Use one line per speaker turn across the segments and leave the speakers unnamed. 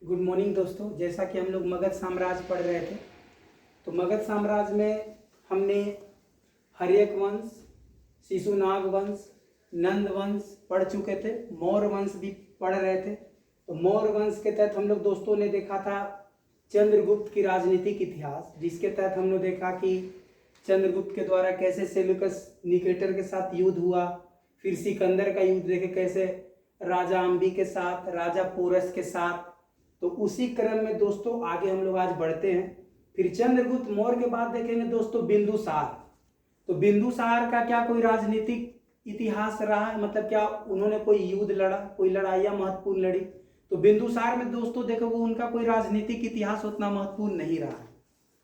Good morning दोस्तों। जैसा कि हम लोग मगध साम्राज्य पढ़ रहे थे, तो मगध साम्राज्य में हमने हर्यक वंश, शिशुनाग वंश, नंद वंश पढ़ चुके थे। मौर्य वंश भी पढ़ रहे थे। तो मौर्य वंश के तहत हम लोग दोस्तों ने देखा था चंद्रगुप्त की राजनीतिक इतिहास, जिसके तहत हमने देखा कि चंद्रगुप्त के द्वारा कैसे सेल्यूकस निकेटर के साथ युद्ध हुआ, फिर सिकंदर का युद्ध देखे कैसे राजा अम्बी के साथ, राजा पोरस के साथ। तो उसी क्रम में दोस्तों आगे हम लोग आज बढ़ते हैं। फिर चंद्रगुप्त मौर्य के बाद देखेंगे दोस्तों बिंदुसार। तो बिंदुसार का क्या कोई राजनीतिक इतिहास रहा है, मतलब क्या उन्होंने कोई युद्ध लड़ा, कोई लड़ाइयाँ महत्वपूर्ण लड़ी? तो बिंदुसार में दोस्तों देखो वो उनका कोई राजनीतिक इतिहास उतना महत्वपूर्ण नहीं रहा है।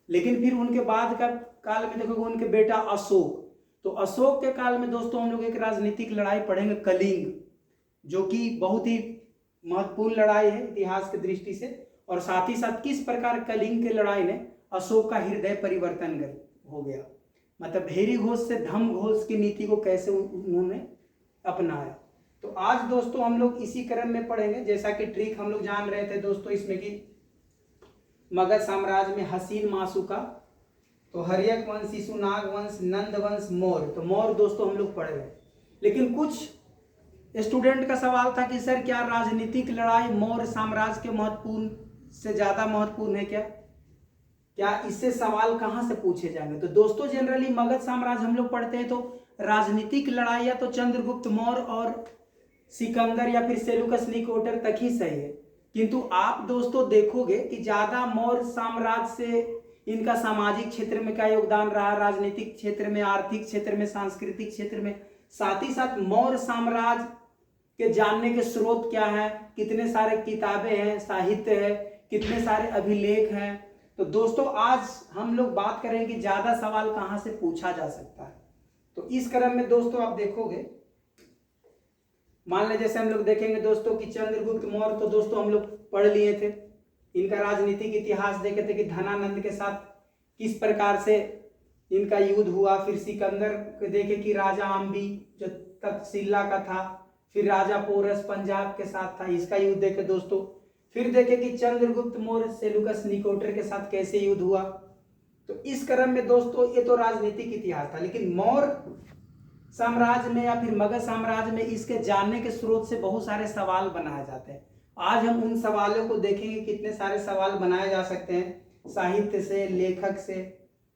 लेकिन फिर उनके बाद का काल में देखोगे उनके बेटा अशोक। तो अशोक के काल में दोस्तों हम लोग एक राजनीतिक लड़ाई पढ़ेंगे, कलिंग, जो कि बहुत ही महत्वपूर्ण लड़ाई है इतिहास की दृष्टि से। और साथ ही साथ किस प्रकार कलिंग की लड़ाई ने अशोक का हृदय परिवर्तन हो गया, मतलब भेरी घोष से धम घोष की नीति को कैसे उन्होंने अपनाया। तो आज दोस्तों हम लोग इसी क्रम में पढ़ेंगे। जैसा कि ट्रिक हम लोग जान रहे थे दोस्तों इसमें कि मगध साम्राज्य में हसीन माशुका, तो हर्यक वंश, शिशुनाग वंश, नंद वंश, मौर्य। तो मौर्य दोस्तों हम लोग पढ़ रहे, लेकिन कुछ स्टूडेंट का सवाल था कि सर क्या राजनीतिक लड़ाई मौर्य साम्राज्य के महत्वपूर्ण से ज्यादा महत्वपूर्ण है क्या इससे सवाल कहां से पूछे जाएंगे? तो दोस्तों जनरली मगध साम्राज्य हम लोग पढ़ते हैं तो राजनीतिक लड़ाइयां तो चंद्रगुप्त मौर्य और सिकंदर या फिर सेल्यूकस निकेटर तक ही सही है। किंतु आप दोस्तों देखोगे कि ज्यादा मौर्य साम्राज्य से इनका सामाजिक क्षेत्र में क्या योगदान रहा, राजनीतिक क्षेत्र में, आर्थिक क्षेत्र में, सांस्कृतिक क्षेत्र में। साथ ही साथ मौर्य साम्राज्य के जानने के स्रोत क्या है, कितने सारे किताबें हैं, साहित्य है, कितने सारे अभिलेख हैं। तो दोस्तों आज हम लोग बात करेंगे कि ज्यादा सवाल कहां से पूछा जा सकता है। तो इस क्रम में दोस्तों आप देखोगे, मान लें जैसे हम लोग देखेंगे दोस्तों कि चंद्रगुप्त मौर्य, तो दोस्तों हम लोग पढ़ लिए थे, इनका राजनीतिक इतिहास देखे थे कि धनानंद के साथ किस प्रकार से इनका युद्ध हुआ। फिर सिकंदर को देखे कि राजा अम्बी जो तक्षशिला का था, फिर राजा पोरस पंजाब के साथ था, इसका युद्ध देखे दोस्तों। फिर देखे कि चंद्रगुप्त मौर्य सेल्यूकस निकेटर के साथ कैसे युद्ध हुआ। तो इस क्रम में दोस्तों ये तो राजनीतिक इतिहास था, लेकिन मौर्य साम्राज्य में या फिर मगध साम्राज्य में इसके जानने के स्रोत से बहुत सारे सवाल बनाए जाते हैं। आज हम उन सवालों को देखेंगे, कितने सारे सवाल बनाए जा सकते हैं साहित्य से, लेखक से।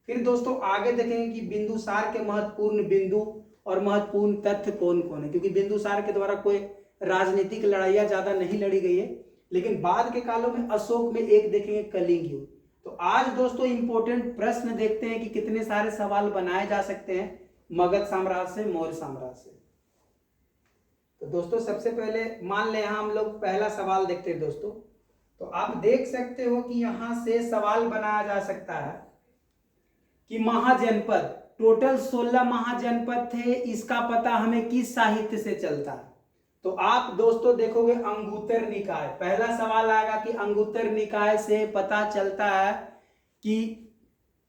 फिर दोस्तों आगे देखेंगे कि बिंदुसार के महत्वपूर्ण बिंदु और महत्वपूर्ण तथ्य कौन कौन है, क्योंकि बिंदुसार के द्वारा कोई राजनीतिक लड़ाइयां ज्यादा नहीं लड़ी गई है, लेकिन बाद के कालों में अशोक में एक देखेंगे कलिंग युद्ध। तो आज दोस्तों इंपॉर्टेंट प्रश्न देखते हैं कि कितने सारे सवाल बनाए जा सकते हैं मगध साम्राज्य से, मौर्य साम्राज्य से। तो दोस्तों सबसे पहले मान ले यहां हम लोग पहला सवाल देखते हैं दोस्तों। तो आप देख सकते हो कि यहां से सवाल बनाया जा सकता है कि महाजनपद, टोटल 16 महाजनपद थे, इसका पता हमें किस साहित्य से चलता है? तो आप दोस्तों देखोगे अंगुत्तर निकाय, पहला सवाल आएगा कि अंगुत्तर निकाय से पता चलता है कि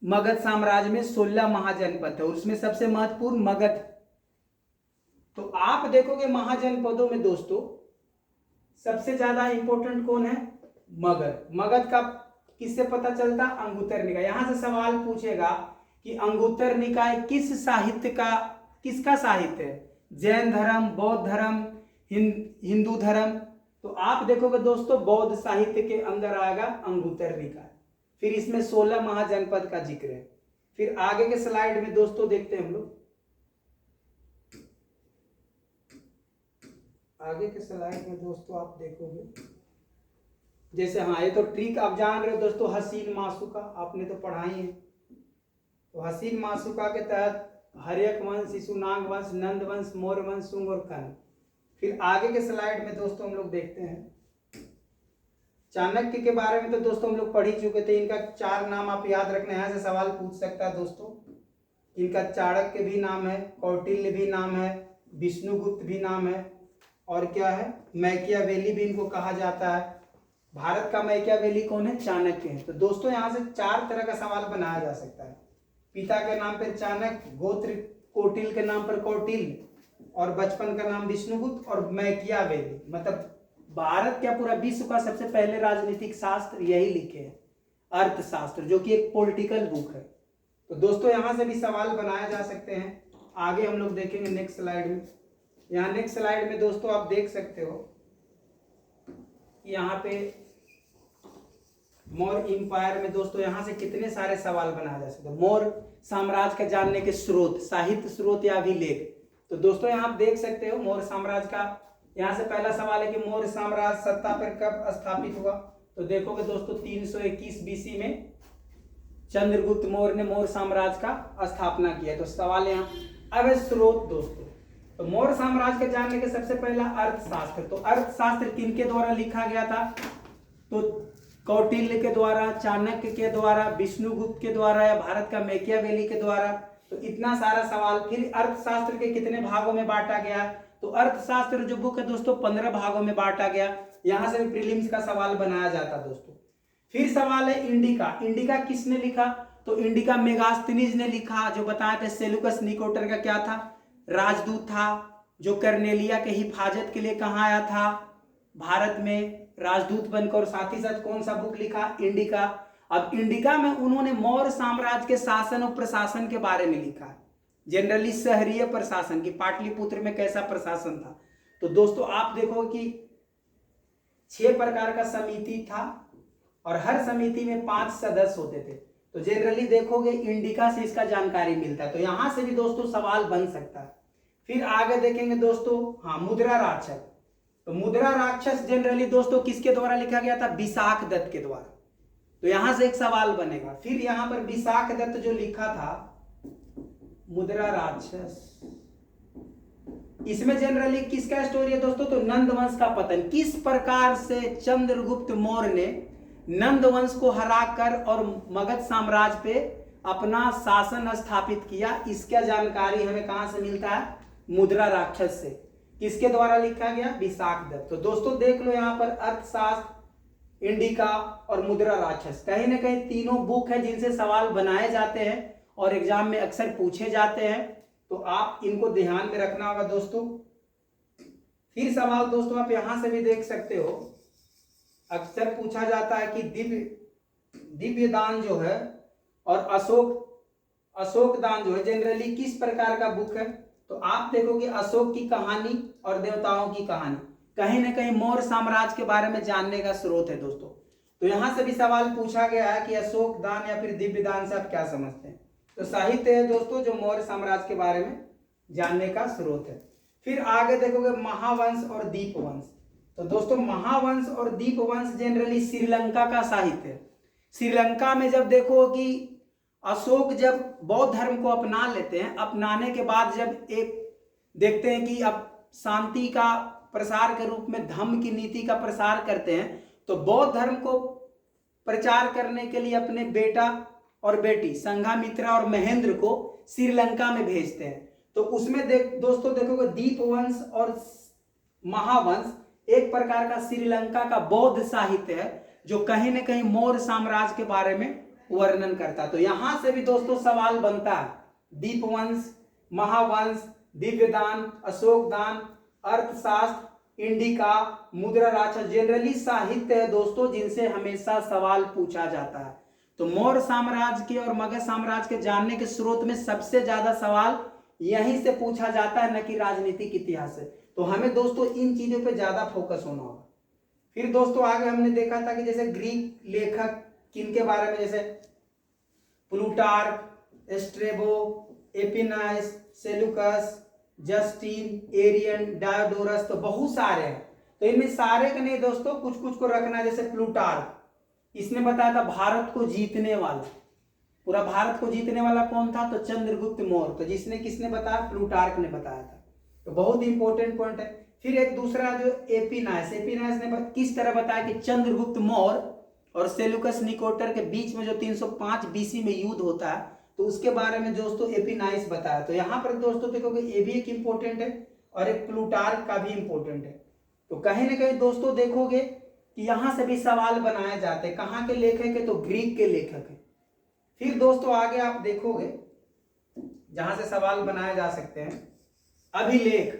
मगध साम्राज्य में 16 महाजनपद है और उसमें सबसे महत्वपूर्ण मगध। तो आप देखोगे महाजनपदों में दोस्तों सबसे ज्यादा इंपॉर्टेंट कौन है? मगध। मगध का किससे पता चलता? अंगुत्तर निकाय। यहां से सवाल पूछेगा कि अंगुत्तर निकाय किस साहित्य का, किसका साहित्य है? जैन धर्म, बौद्ध धर्म, हिंदू धर्म। तो आप देखोगे दोस्तों बौद्ध साहित्य के अंदर आएगा अंगुत्तर निकाय। फिर इसमें 16 महाजनपद का जिक्र है। फिर आगे के स्लाइड में दोस्तों देखते हैं हम लोग, आगे के स्लाइड में दोस्तों आप देखोगे जैसे, हाँ ये तो ट्रिक आप जान रहे हो दोस्तों, हसीन माशुका आपने तो पढ़ा ही है। तो हसीन माशुका के तहत हर्यक वंश, शिशुनाग वंश, नंद वंश, मौर्य वंश, शुंग और कर्ण। फिर आगे के स्लाइड में दोस्तों हम लोग देखते हैं चाणक्य के बारे में। तो दोस्तों हम लोग पढ़ ही चुके थे, इनका 4 नाम आप याद रखना, यहाँ से सवाल पूछ सकता है दोस्तों। इनका चाणक्य भी नाम है, कौटिल्य भी नाम है, विष्णुगुप्त भी नाम है, और क्या है, मैकियावेली भी इनको कहा जाता है। भारत का मैकियावेली कौन है? चाणक्य है। तो दोस्तों यहाँ से 4 तरह का सवाल बनाया जा सकता है। पिता के नाम पर चाणक्य, गोत्र कौटिल्य के नाम पर कौटिल्य, और बचपन का नाम विष्णुगुप्त, और मैकियावेली मतलब भारत क्या पूरा विश्व का सबसे पहले राजनीतिक शास्त्र यही लिखे हैं, अर्थशास्त्र, जो कि एक पॉलिटिकल बुक है। तो दोस्तों यहां से भी सवाल बनाए जा सकते हैं। आगे हम लोग देखेंगे नेक्स्ट स्लाइड में। यहाँ नेक्स्ट स्लाइड में दोस्तों आप देख सकते हो कि यहाँ पे मौर्य इंपायर में दोस्तों यहाँ से कितने सारे सवाल बनाए जा सकते हैं। मौर्य साम्राज्य का जानने के स्रोत, साहित्य स्रोत या अभिलेख। तो दोस्तों यहाँ आप देख सकते हो मौर्य साम्राज्य का, यहाँ से पहला सवाल है कि मौर्य साम्राज्य सत्ता पर कब स्थापित हुआ। तो देखोगे दोस्तों 321 बीसी में चंद्रगुप्त मौर्य ने मौर्य साम्राज्य का स्थापना किया। तो सवाल यहाँ अब स्रोत दोस्तों, तो मौर्य साम्राज्य के जानने के सबसे पहला अर्थशास्त्र। तो अर्थशास्त्र किनके द्वारा लिखा गया था? तो कौटिल्य के द्वारा, चाणक्य के द्वारा, विष्णुगुप्त के द्वारा या भारत का मैकियावेली के द्वारा। तो इतना सारा सवाल। फिर अर्थशास्त्र के कितने भागों में बांटा गया? तो अर्थशास्त्र जो बुक है दोस्तों 15 भागों में बांटा गया। यहां से भी प्रीलिम्स का सवाल बनाया जाता दोस्तों। फिर सवाल है इंडिका। इंडिका किसने लिखा? तो इंडिका मेगास्थनीज ने लिखा, जो बताया था सेलुकस निकोटर का क्या था? राजदूत था, जो कर्नेलिया के हिफाजत के लिए कहाँ आया था? भारत में राजदूत बनकर। और साथ ही साथ कौन सा बुक लिखा? इंडिका। अब इंडिका में उन्होंने मौर्य साम्राज्य के शासन और प्रशासन के बारे में लिखा, जनरली शहरीय प्रशासन की, पाटलिपुत्र में कैसा प्रशासन था। तो दोस्तों आप देखो कि 6 प्रकार का समिति था और हर समिति में 5 सदस्य होते थे। तो जनरली देखोगे इंडिका से इसका जानकारी मिलता है। तो यहां से भी दोस्तों सवाल बन सकता है। फिर आगे देखेंगे दोस्तों, हाँ, मुद्रा राक्षस। तो मुद्रा राक्षस जनरली दोस्तों किसके द्वारा लिखा गया था? विशाख दत्त के द्वारा। तो यहां से एक सवाल बनेगा। फिर यहां पर विशाख दत्त जो लिखा था मुद्रा राक्षस, इसमें जनरली किसका स्टोरी है दोस्तों? तो नंद वंश का पतन। किस प्रकार से चंद्रगुप्त मौर्य ने नंद वंश को हराकर और मगध साम्राज्य पे अपना शासन स्थापित किया, इसका जानकारी हमें कहां से मिलता है? मुद्रा राक्षस से। किसके द्वारा लिखा गया? विशाख दत्त। तो दोस्तों देख लो यहाँ पर अर्थशास्त्र, इंडिका और मुद्रा राक्षस, कहीं ना कहीं तीनों बुक है जिनसे सवाल बनाए जाते हैं और एग्जाम में अक्सर पूछे जाते हैं। तो आप इनको ध्यान में रखना होगा दोस्तों। फिर सवाल दोस्तों आप यहां से भी देख सकते हो, अक्सर पूछा जाता है कि दिव्य दान जो है और अशोक दान जो है जनरली किस प्रकार का बुक है? तो आप देखोगे अशोक की कहानी और देवताओं की कहानी, कहीं ना कहीं मौर्य साम्राज्य के बारे में जानने का स्रोत है दोस्तों। तो यहां से भी सवाल पूछा गया है कि अशोक दान या फिर दिव्य दान से आप क्या समझते हैं? तो साहित्य है दोस्तों जो मौर्य साम्राज्य के बारे में जानने का स्रोत है। फिर आगे देखोगे महावंश और दीपवंश। तो दोस्तों महावंश और दीपवंश जनरली श्रीलंका का साहित्य है। श्रीलंका में जब देखो कि अशोक जब बौद्ध धर्म को अपना लेते हैं, अपनाने के बाद जब एक देखते हैं कि अब शांति का प्रसार के रूप में धम्म की नीति का प्रसार करते हैं, तो बौद्ध धर्म को प्रचार करने के लिए अपने बेटा और बेटी संघामित्रा और महेंद्र को श्रीलंका में भेजते हैं। तो उसमें दोस्तों देखोगे दीपवंश और महावंश एक प्रकार का श्रीलंका का बौद्ध साहित्य है, जो कहीं ना कहीं मौर्य साम्राज्य के बारे में वर्णन करता है। तो यहां से भी दोस्तों सवाल बनता है, दीपवंश, महावंश, दिव्यदान, अशोकदान, अर्थशास्त्र, इंडिका, मुद्रा राक्षस जनरली साहित्य है दोस्तों जिनसे हमेशा सवाल पूछा जाता है। तो मौर्य साम्राज्य के और मगध साम्राज्य के जानने के स्रोत में सबसे ज्यादा सवाल यहीं से पूछा जाता है, न कि राजनीतिक इतिहास से। तो हमें दोस्तों इन चीजों पे ज्यादा फोकस होना होगा। फिर दोस्तों आगे हमने देखा था कि जैसे ग्रीक लेखक किनके बारे में, जैसे प्लूटार्क, स्ट्रेबो, एपिनाइस, सेलुकस, जस्टिन, एरियन, डायोडोरस, तो बहुत सारे हैं। तो इनमें सारे का नहीं दोस्तों, कुछ कुछ को रखना है। जैसे प्लूटार्क, इसने बताया था भारत को जीतने वाला, पूरा भारत को जीतने वाला कौन था? तो चंद्रगुप्त मौर्य। तो जिसने किसने बताया? प्लूटार्क ने बताया था। तो बहुत इंपॉर्टेंट पॉइंट है। फिर एक दूसरा जो एपिनाइस ने किस तरह बताया कि चंद्रगुप्त मौर्य और सेलुकस निकोटर के बीच में जो 305 बीसी में युद्ध होता है, तो उसके बारे में दोस्तों एपिनाइस बताया। तो यहाँ पर दोस्तों देखोगे ये भी एक इंपॉर्टेंट है और एक प्लूटार्क का भी इंपॉर्टेंट है। तो कहीं ना कहीं दोस्तों देखोगे कि यहाँ से भी सवाल बनाए जाते हैं। कहाँ के लेखक है? तो ग्रीक के लेखक है। फिर दोस्तों आगे आप देखोगे जहां से सवाल बनाए जा सकते हैं, अभिलेख।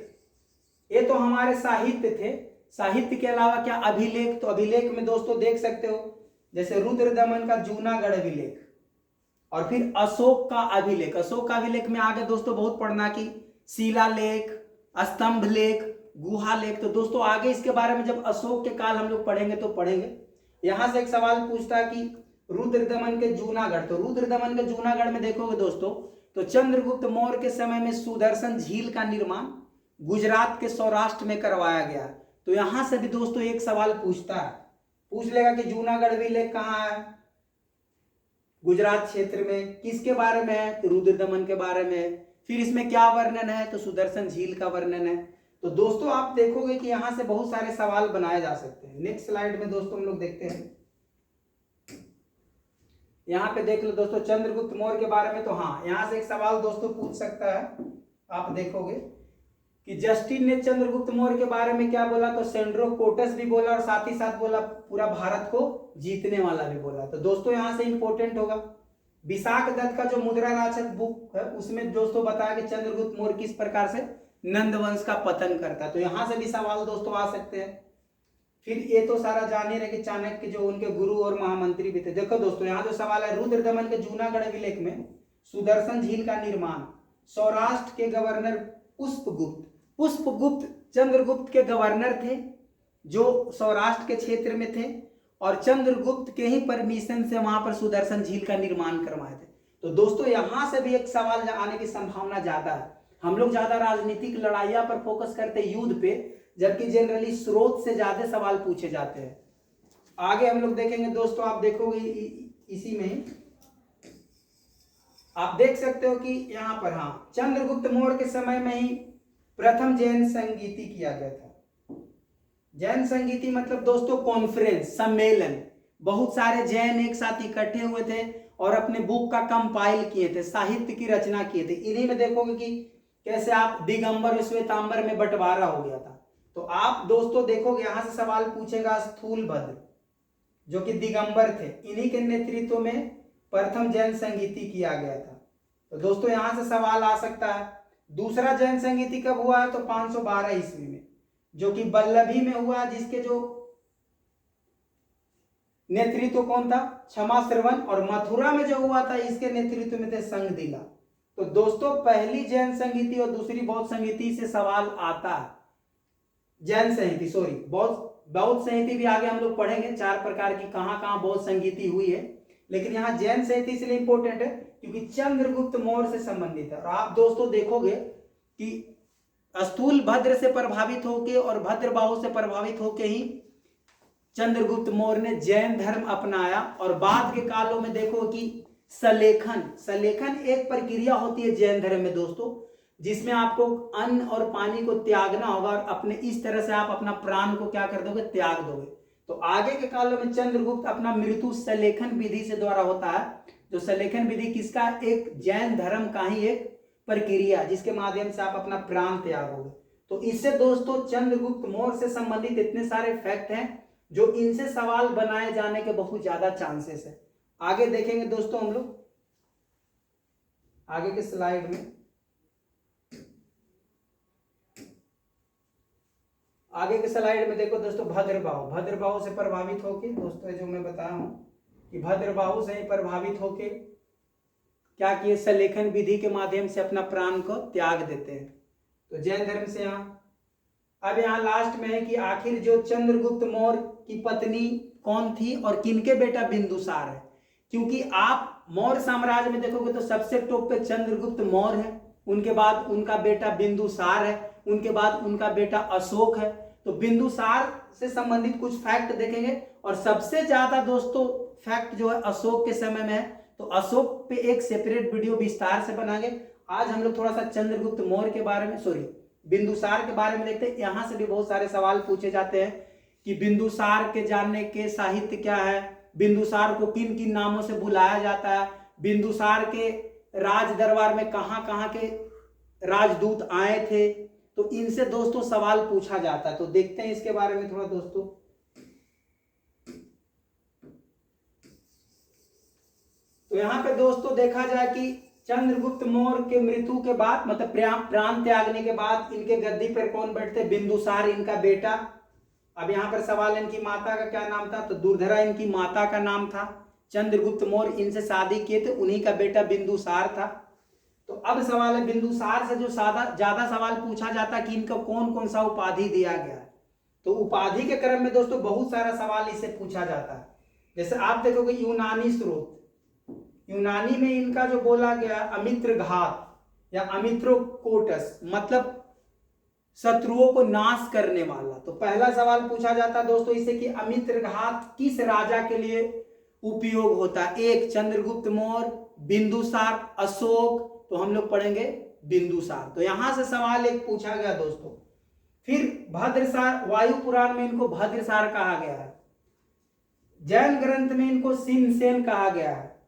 ये तो हमारे साहित्य थे, साहित्य के अलावा क्या अभिलेख, तो अभिलेख में दोस्तों देख सकते हो जैसे रुद्रदमन का जूनागढ़ अभिलेख, और फिर अशोक का अभिलेख। अशोक का अभिलेख में आगे दोस्तों बहुत पढ़ना कि शिलालेख, स्तंभ लेख, गुहा लेख। तो दोस्तों आगे इसके बारे में जब अशोक के काल हम लोग पढ़ेंगे तो पढ़ेंगे। यहां से एक सवाल पूछता है कि रुद्रदमन के जूनागढ़, तो रुद्रदमन के जूनागढ़ में देखोगे दोस्तों तो चंद्रगुप्त मौर्य के समय में सुदर्शन झील का निर्माण गुजरात के सौराष्ट्र में करवाया गया। तो यहां से भी दोस्तों एक सवाल पूछता है, पूछ लेगा कि जूनागढ़ अभिलेख कहाँ है, गुजरात क्षेत्र में, किसके बारे में है, तो रुद्रदमन के बारे में है। फिर इसमें क्या वर्णन है, तो सुदर्शन झील का वर्णन है। तो दोस्तों आप देखोगे कि यहां से बहुत सारे सवाल बनाए जा सकते हैं। नेक्स्ट स्लाइड में दोस्तों हम लोग देखते हैं, यहाँ पे देख लो दोस्तों चंद्रगुप्त मौर्य के बारे में। तो हाँ, यहाँ से एक सवाल दोस्तों पूछ सकता है, आप देखोगे कि जस्टिन ने चंद्रगुप्त मौर्य के बारे में क्या बोला, तो सेंड्रोकोटस भी बोला और साथ ही साथ बोला पूरा भारत को जीतने वाला भी बोला। तो दोस्तों यहाँ से इंपॉर्टेंट होगा विशाख दत्त का जो मुद्रा राक्षस बुक है उसमें दोस्तों बताया कि चंद्रगुप्त मौर्य किस प्रकार से नंद वंश का पतन करता है। तो यहाँ से भी सवाल दोस्तों आ सकते हैं। फिर ये तो सारा जान ही रहे कि चाणक्य जो उनके गुरु और महामंत्री भी थे। देखो दोस्तों यहाँ जो सवाल है, रुद्रदमन के जूनागढ़ अभिलेख में सुदर्शन झील का निर्माण सौराष्ट्र के गवर्नर पुष्पगुप्त चंद्रगुप्त के गवर्नर थे जो सौराष्ट्र के क्षेत्र में थे, और चंद्रगुप्त के ही परमिशन से वहां पर सुदर्शन झील का निर्माण करवाए थे। तो दोस्तों यहां से भी एक सवाल आने की संभावना ज्यादा है। हम लोग ज्यादा राजनीतिक लड़ाइयां पर फोकस करते हैं, युद्ध पे, जबकि जनरली स्रोत से ज्यादा सवाल पूछे जाते हैं। आगे हम लोग देखेंगे दोस्तों, आप देखोगे इसी में ही आप देख सकते हो कि यहाँ पर हाँ चंद्रगुप्त मौर्य के समय में ही प्रथम जैन संगीति किया गया था। जैन संगीति मतलब दोस्तों कॉन्फ्रेंस, सम्मेलन, बहुत सारे जैन एक साथ इकट्ठे हुए थे और अपने बुक का कंपाइल किए थे, साहित्य की रचना किए थे। इन्हीं में देखोगे कि कैसे आप दिगंबर और श्वेतांबर में बंटवारा हो गया था। तो आप दोस्तों देखोगे यहां से सवाल पूछेगा स्थूलभद्र जो कि दिगंबर थे, इन्हीं के नेतृत्व में प्रथम जैन संगीति किया गया था। तो दोस्तों यहां से सवाल आ सकता है दूसरा जैन संगीति कब हुआ है, तो 512 ईस्वी में, जो कि बल्लभी में हुआ, जिसके जो नेतृत्व कौन था, क्षमा श्रवण, और मथुरा में जो हुआ था इसके नेतृत्व में थे संगदिला। तो दोस्तों पहली जैन संगीति और दूसरी बौद्ध संगीति से सवाल आता है। जैन संहिति सॉरी बौद्ध संहिति भी आगे हम लोग पढ़ेंगे, 4 प्रकार की कहां कहां बौद्ध संगीति हुई है, लेकिन यहाँ जैन संहिति इसलिए इंपॉर्टेंट है क्योंकि चंद्रगुप्त मौर्य से संबंधित है। और आप दोस्तों देखोगे कि स्थूल भद्र से प्रभावित होके और भद्रबाहु से प्रभावित होके ही चंद्रगुप्त मौर्य ने जैन धर्म अपनाया। और बाद के कालों में देखो कि सलेखन एक प्रक्रिया होती है जैन धर्म में दोस्तों, जिसमें आपको अन्न और पानी को त्यागना होगा और अपने इस तरह से आप अपना प्राण को क्या कर दोगे, त्याग दोगे। तो आगे के कालों में चंद्रगुप्त अपना मृत्यु सलेखन विधि से द्वारा होता है, जो सलेखन विधि किसका, एक जैन धर्म का ही एक प्रक्रिया जिसके माध्यम से आप अपना प्राण त्यागोगे। तो इससे दोस्तों चंद्रगुप्त मौर्य से संबंधित इतने सारे फैक्ट हैं जो इनसे सवाल बनाए जाने के बहुत ज्यादा चांसेस है। आगे देखेंगे दोस्तों हम लोग आगे के स्लाइड में। आगे के स्लाइड में देखो दोस्तों भद्रबाहु से प्रभावित होके दोस्तों जो मैं बताया हूं कि भद्रबाहु से ही प्रभावित होके क्या किए, सलेखन विधि के माध्यम से अपना प्राण को त्याग देते हैं। तो जैन धर्म से अब यहाँ लास्ट में है कि आखिर जो चंद्रगुप्त मौर्य की पत्नी कौन थी और किनके बेटा बिंदुसार है। क्योंकि आप मौर्य साम्राज्य में देखोगे तो सबसे टॉप पे चंद्रगुप्त मौर्य है, उनके बाद उनका बेटा बिंदुसार है, उनके बाद उनका बेटा अशोक है। तो बिंदुसार से संबंधित कुछ फैक्ट देखेंगे और सबसे ज्यादा दोस्तों फैक्ट जो है अशोक के समय में है। तो अशोक पे एक सेपरेट वीडियो विस्तार से बनाएंगे। आज हम लोग थोड़ा सा चंद्रगुप्त मौर्य के बारे में बिंदुसार के बारे में देखते हैं। यहां से भी बहुत सारे सवाल पूछे जाते हैं कि बिंदुसार के जानने के साहित्य क्या है, बिंदुसार को किन किन नामों से बुलाया जाता है, बिंदुसार के राज दरबार में कहां कहां के राजदूत आए थे। तो इनसे दोस्तों सवाल पूछा जाता है। तो देखते हैं इसके बारे में थोड़ा दोस्तों। तो यहां पे दोस्तों देखा जाए कि चंद्रगुप्त मौर्य के मृत्यु के बाद मतलब प्राण त्यागने के बाद इनके गद्दी पर कौन बैठते, बिंदुसार इनका बेटा, अब यहाँ पर सवाल है इनकी माता का क्या नाम था, तो दुर्धरा इनकी माता का नाम था। चंद्रगुप्त मौर्य इनसे शादी किए थे, उन्हीं का बेटा बिंदुसार था। तो अब सवाल है बिंदुसार से जो ज्यादा सवाल पूछा जाता है कि इनका कौन कौन सा उपाधि दिया गया है। तो उपाधि के क्रम में दोस्तों बहुत सारा सवाल इससे पूछा जाता है। जैसे आप देखोगे यूनानी स्रोत, यूनानी में इनका जो बोला गया अमित्र घात या अमित्रोकोटस, मतलब शत्रुओं को नाश करने वाला। तो पहला सवाल पूछा जाता है दोस्तों इससे कि अमित्र घात किस राजा के लिए उपयोग होता है। एक चंद्रगुप्त मौर्य, बिंदुसार, अशोक, तो हम लोग पढ़ेंगे बिंदुसार। तो यहां से सवाल एक पूछा गया दोस्तों। फिर भद्रसार, वायु पुराण में इनको भद्रसार कहा गया है। जैन ग्रंथ में इनको सिमसेन कहा गया है।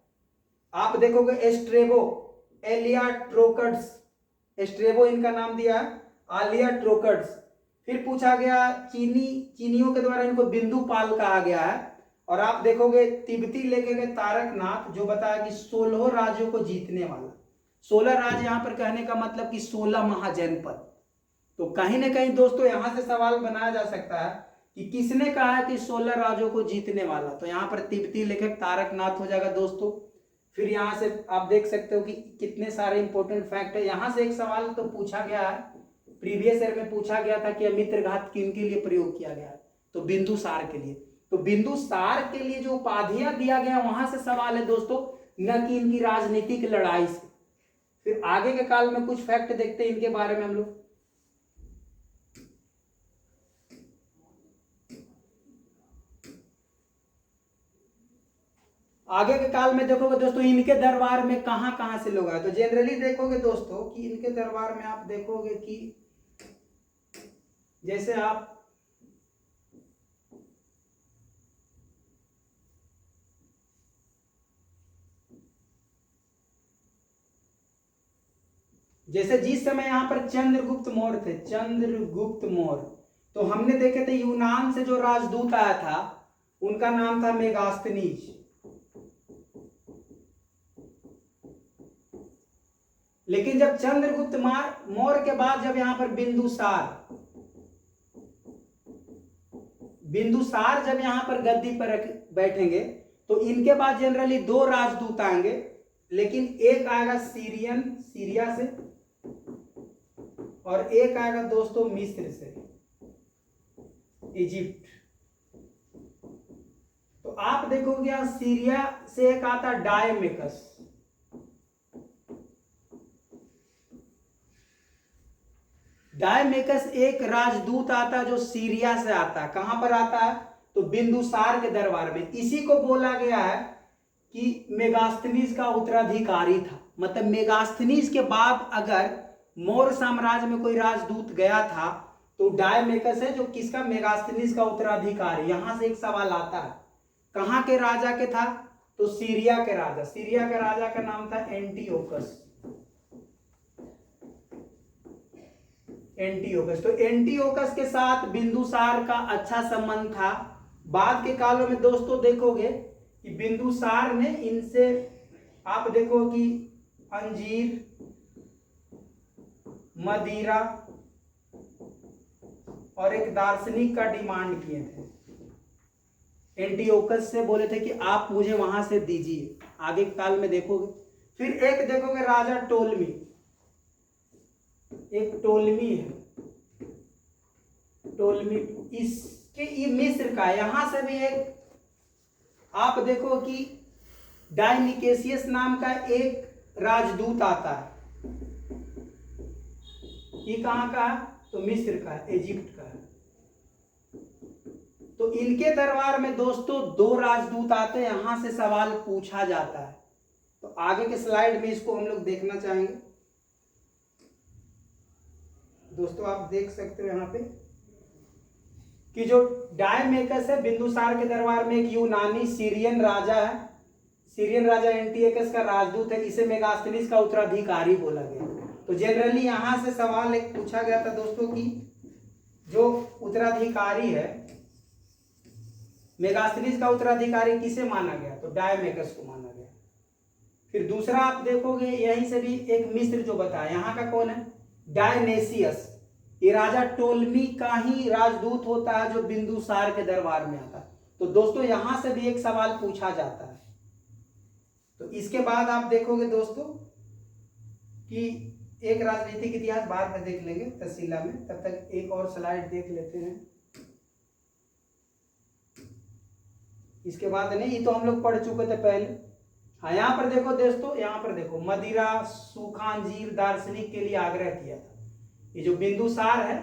आप देखोगे एस्ट्रेबो, एलियाट्रोकड्स, एस्ट्रेबो इनका नाम दिया है, आलियाट्रोकड्स। फिर पूछा गया चीनियों के द्वारा इनको बिंदुपाल कहा गया है। और आप देखोगे तिब्बती लेखक है तारकनाथ, जो बताया कि 16 राज्यों को जीतने वाला। 16 राज्य यहाँ पर कहने का मतलब कि 16 महाजनपद। तो कहीं ना कहीं दोस्तों यहां से सवाल बनाया जा सकता है कि किसने कहा है कि 16 राज्यों को जीतने वाला। तो यहाँ पर तिब्बती लेखक तारकनाथ हो जाएगा दोस्तों। फिर यहाँ से आप देख सकते हो कि कितने सारे इंपॉर्टेंट फैक्ट है। यहाँ से एक सवाल तो पूछा गया है, प्रीवियस ईयर में पूछा गया था कि अमित्र घात किन के लिए प्रयोग किया गया, तो बिंदुसार के लिए। तो बिंदुसार के लिए जो उपाधियां दिया गया वहां से सवाल है दोस्तों, न कि इनकी राजनीतिक लड़ाई से। फिर आगे के काल में कुछ फैक्ट देखते हैं इनके बारे में हम लोग। आगे के काल में देखोगे दोस्तों इनके दरबार में कहां कहां से लोग आए। तो जनरली देखोगे दोस्तों कि इनके दरबार में आप देखोगे कि जैसे आप जिस समय यहां पर चंद्रगुप्त मौर्य थे, चंद्रगुप्त मौर्य, तो हमने देखे थे यूनान से जो राजदूत आया था उनका नाम था मेगास्थनीज। लेकिन जब चंद्रगुप्त मौर्य के बाद जब यहां पर बिंदुसार जब यहां पर गद्दी पर बैठेंगे तो इनके बाद जनरली 2 राजदूत आएंगे, लेकिन एक आएगा सीरिया से और एक आएगा दोस्तों मिस्र से, इजिप्ट। तो आप देखोगे यहां सीरिया से एक आता डायमेकस, डायमेकस एक राजदूत आता जो सीरिया से आता। कहां पर आता है, तो बिंदुसार के दरबार में। इसी को बोला गया है कि मेगास्थनीज का उत्तराधिकारी था। मतलब मेगास्थनीज के बाद अगर मौर्य साम्राज्य में कोई राजदूत गया था तो डायमेकस है जो किसका, मेगास्थनीज का उत्तराधिकारी। यहां से एक सवाल आता है कहां के राजा के था, तो सीरिया के राजा। सीरिया के राजा का नाम था एंटियोकस। तो एंटियोकस के साथ बिंदुसार का अच्छा संबंध था। बाद के कालों में दोस्तों देखोगे कि बिंदुसार ने इनसे, आप देखो कि अंजीर, मदिरा और एक दार्शनिक का डिमांड किए थे। एंटियोकस से बोले थे कि आप मुझे वहां से दीजिए। आगे काल में देखोगे। फिर एक देखोगे राजा टोलमी, एक टोलमी है, टोलमी इसके ये मिस्र का। यहां से भी एक आप देखो कि डायनिकेसियस नाम का एक राजदूत आता है। ये कहां का है, तो मिस्र का है, इजिप्ट का है। तो इनके दरबार में दोस्तों 2 राजदूत आते हैं। यहां से सवाल पूछा जाता है। तो आगे के स्लाइड में इसको हम लोग देखना चाहेंगे। दोस्तों आप देख सकते हो यहाँ पे कि जो डायमेकस है बिंदुसार के दरबार में एक यूनानी सीरियन राजा है। सीरियन राजा एंटियोकस का राजदूत है। इसे मेगास्थनीज का उत्तराधिकारी बोला गया। तो जनरली यहां से सवाल एक पूछा गया था दोस्तों कि जो उत्तराधिकारी है, मेगास्थनीज का उत्तराधिकारी किसे माना गया, तो डायमेकस को माना गया। फिर दूसरा आप देखोगे यहीं से भी एक मिस्र जो बताया, यहाँ का कौन है, डायनेसियस। ये राजा टोलमी का ही राजदूत होता है जो बिंदुसार के दरबार में आता है। तो दोस्तों यहां से भी एक सवाल पूछा जाता है। तो इसके बाद आप देखोगे दोस्तों कि एक राजनीतिक इतिहास बाद में देख लेंगे तहसीला में, तब तक एक और स्लाइड देख लेते हैं। इसके बाद नहीं, ये तो हम लोग पढ़ चुके थे पहले। हाँ यहाँ पर देखो दोस्तों, यहाँ पर देखो मदिरा सूखा अंजीर दार्शनिक के लिए आग्रह किया था। ये जो बिंदुसार है,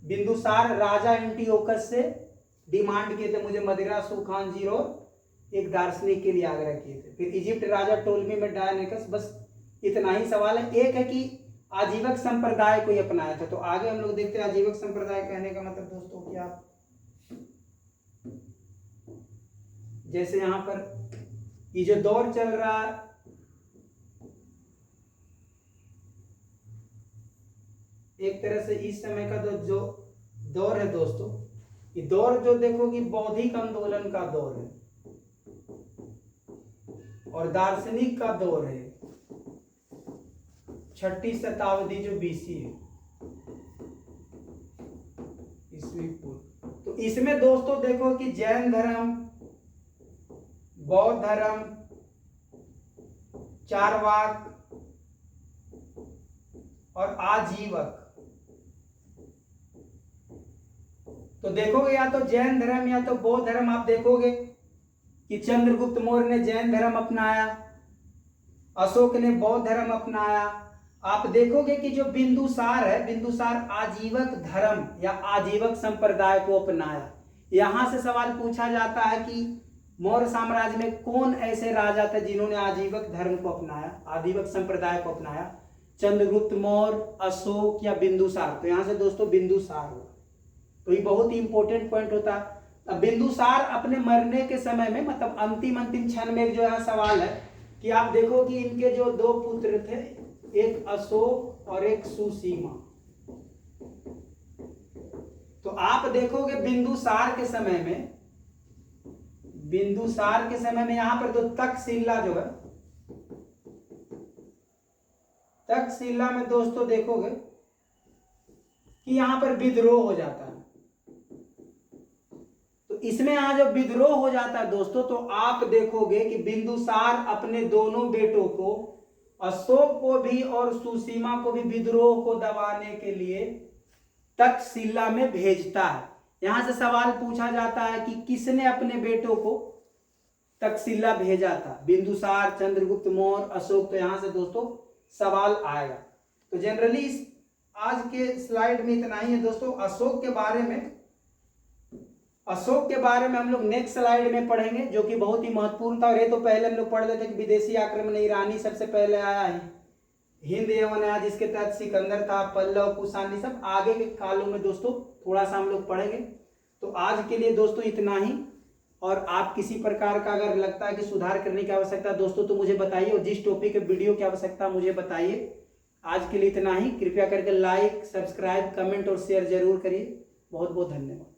बिंदुसार राजा एंटियोकस से डिमांड किए थे मुझे मदिरा सूखा अंजीर और एक दार्शनिक के लिए आग्रह किए थे। फिर इजिप्ट राजा टोलमी में डायनेकस। बस इतना ही सवाल है। एक है कि आजीवक संप्रदाय को अपनाया था। तो आगे हम लोग देखते हैं आजीवक संप्रदाय कहने का मतलब दोस्तों क्या, जैसे यहाँ पर ये जो दौर चल रहा है, एक तरह से इस समय का जो दौर है दोस्तों, ये दौर जो देखो कि बौद्धिक आंदोलन का दौर है और दार्शनिक का दौर है, 6वीं शताब्दी जो बीसी है ईस्वी पूर्व। तो इसमें दोस्तों देखो कि जैन धर्म, बौद्ध धर्म, चारवाक और आजीवक। तो देखोगे या तो जैन धर्म या तो बौद्ध धर्म, आप देखोगे कि चंद्रगुप्त मौर्य ने जैन धर्म अपनाया, अशोक ने बौद्ध धर्म अपनाया। आप देखोगे कि जो बिंदुसार है, बिंदुसार आजीवक धर्म या आजीवक संप्रदाय को अपनाया। यहां से सवाल पूछा जाता है कि मौर्य साम्राज्य में कौन ऐसे राजा थे जिन्होंने आजीवक धर्म को अपनाया, आजीवक संप्रदाय को अपनाया? चंद्रगुप्त मौर्य, अशोक या बिंदुसार? तो यहां से दोस्तों बिंदुसार हुआ। तो ये बहुत ही इंपॉर्टेंट पॉइंट होता है। अब बिंदुसार अपने मरने के समय में, मतलब अंतिम क्षण में जो यहाँ सवाल है कि आप देखो कि इनके जो 2 पुत्र थे, एक अशोक और एक सुसीमा। तो आप देखोगे बिंदुसार के समय में, यहां पर तो तक्षशिला जो है, तक्षशिला में दोस्तों देखोगे कि यहां पर विद्रोह हो जाता है। तो इसमें यहां जब विद्रोह हो जाता है दोस्तों, तो आप देखोगे कि बिंदुसार अपने दोनों बेटों को, अशोक को भी और सुसीमा को भी, विद्रोह को दबाने के लिए तक्षशिला में भेजता है। यहां से सवाल पूछा जाता है कि किसने अपने बेटों को तक्षशिला भेजा था? बिंदुसार, चंद्रगुप्त मौर्य, अशोक। तो यहां से दोस्तों सवाल आएगा। तो जनरली आज के स्लाइड में इतना ही है दोस्तों। अशोक के बारे में हम लोग नेक्स्ट स्लाइड में पढ़ेंगे, जो कि बहुत ही महत्वपूर्ण था। और ये तो पहले हम लोग पढ़ लेते कि विदेशी आक्रमण ईरानी सबसे पहले आया है, हिंद यमन आया, जिसके तहत सिकंदर था, पल्लव, कुषाणी, सब आगे के कालों में दोस्तों थोड़ा सा हम लोग पढ़ेंगे। तो आज के लिए दोस्तों इतना ही। और आप किसी प्रकार का अगर लगता है कि सुधार करने की आवश्यकता है दोस्तों, तो मुझे बताइए, और जिस टॉपिक के वीडियो की आवश्यकता मुझे बताइए। आज के लिए इतना ही। कृपया करके लाइक, सब्सक्राइब, कमेंट और शेयर जरूर करिए। बहुत बहुत धन्यवाद।